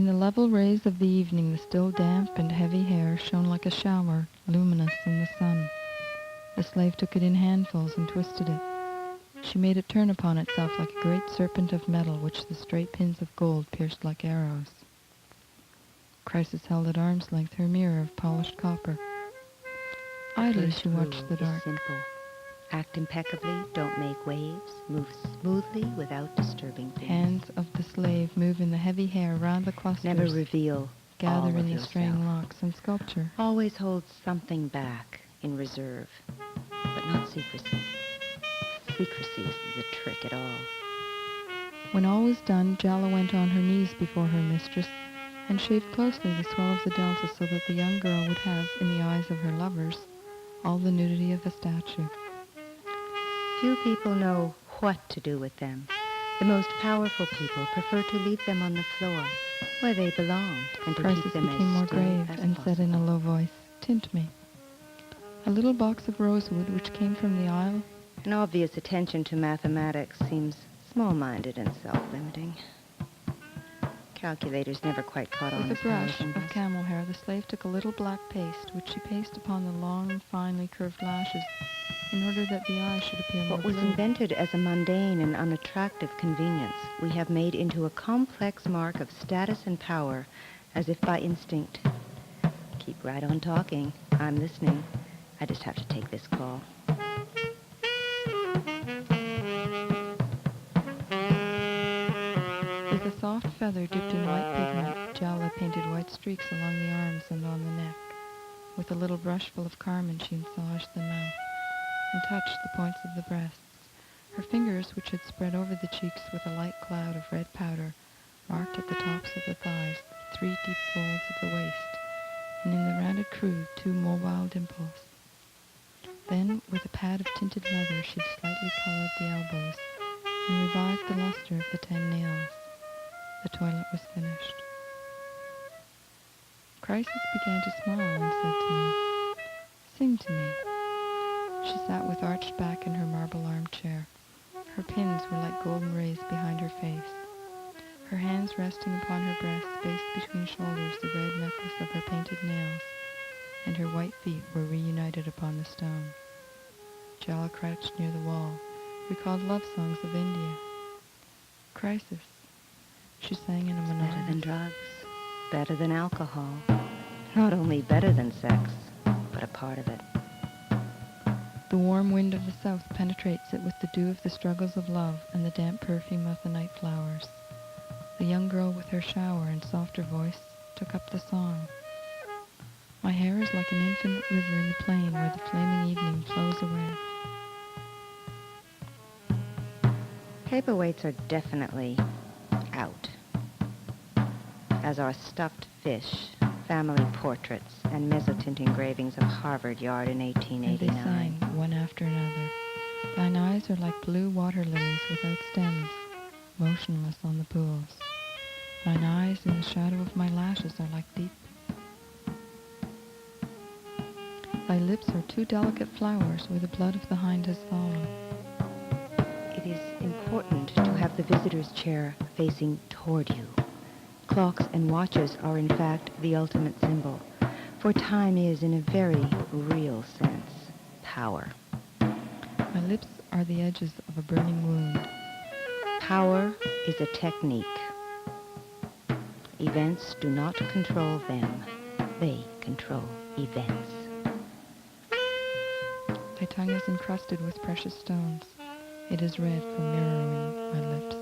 In the level rays of the evening, the still damp and heavy hair shone like a shower, luminous in the sun. The slave took it in handfuls and twisted it. She made it turn upon itself like a great serpent of metal, which the straight pins of gold pierced like arrows. Chrysis held at arm's length her mirror of polished copper. Idly she watched the dark. Simple. Act impeccably, don't make waves, move smoothly without disturbing things. Hands of the slave move in the heavy hair round the clusters. Never reveal gather all in of the straying yourself. locks and sculpture. Always hold something back in reserve, but not secrecy. Secrecy isn't the trick at all. When all was done, Jala went on her knees before her mistress and shaved closely the swell of the delta so that the young girl would have, in the eyes of her lovers, all the nudity of a statue. Few people know what to do with them. The most powerful people prefer to leave them on the floor, where they belong, and to Chrysis keep them became more as still grave as and possible. said in a low voice, "Tint me." A little box of rosewood which came from the aisle. An obvious attention to mathematics seems small-minded and self-limiting. Calculators never quite caught on With as a power brush symbols. of camel hair, the slave took a little black paste, which she pasted upon the long, finely curved lashes, in order that the eyes should appear more What was blue. invented as a mundane and unattractive convenience, we have made into a complex mark of status and power, as if by instinct. Keep right on talking. I'm listening. I just have to take this call. With a soft feather dipped in white pigment, Jala painted white streaks along the arms and on the neck. With a little brush full of carmine, she massaged the mouth and touched the points of the breasts. Her fingers, which had spread over the cheeks with a light cloud of red powder, marked at the tops of the thighs the 3 deep folds of the waist, and in the rounded crew 2 mobile dimples. Then, with a pad of tinted leather, she slightly colored the elbows and revived the luster of the 10 nails. The toilet was finished. Chrysis began to smile and said to me, "Sing to me." She sat with arched back in her marble armchair. Her pins were like golden rays behind her face. Her hands resting upon her breast spaced between shoulders the red necklace of her painted nails, and her white feet were reunited upon the stone. Jala crouched near the wall, recalled love songs of India. "Chrysis," she sang in a Better than monotonous... drugs. Better than alcohol. Not only better than sex, but a part of it. The warm wind of the south penetrates it with the dew of the struggles of love and the damp perfume of the night flowers. The young girl with her shower and softer voice took up the song. My hair is like an infinite river in the plain where the flaming evening flows away. Paperweights are definitely out, as are stuffed fish, family portraits, and mezzotint engravings of Harvard Yard in And they 1889. sang, one after another. Thine eyes are like blue water lilies without stems, motionless on the pools. Thine eyes in the shadow of my lashes are like deep. Thy lips are 2 delicate flowers where the blood of the hind has fallen. It is important to have the visitor's chair facing toward you. Clocks and watches are in fact the ultimate symbol, for time is, in a very real sense, power. My lips are the edges of a burning wound. Power is a technique. Events do not control them. They control events. Thy tongue is encrusted with precious stones. It is red from mirroring my lips.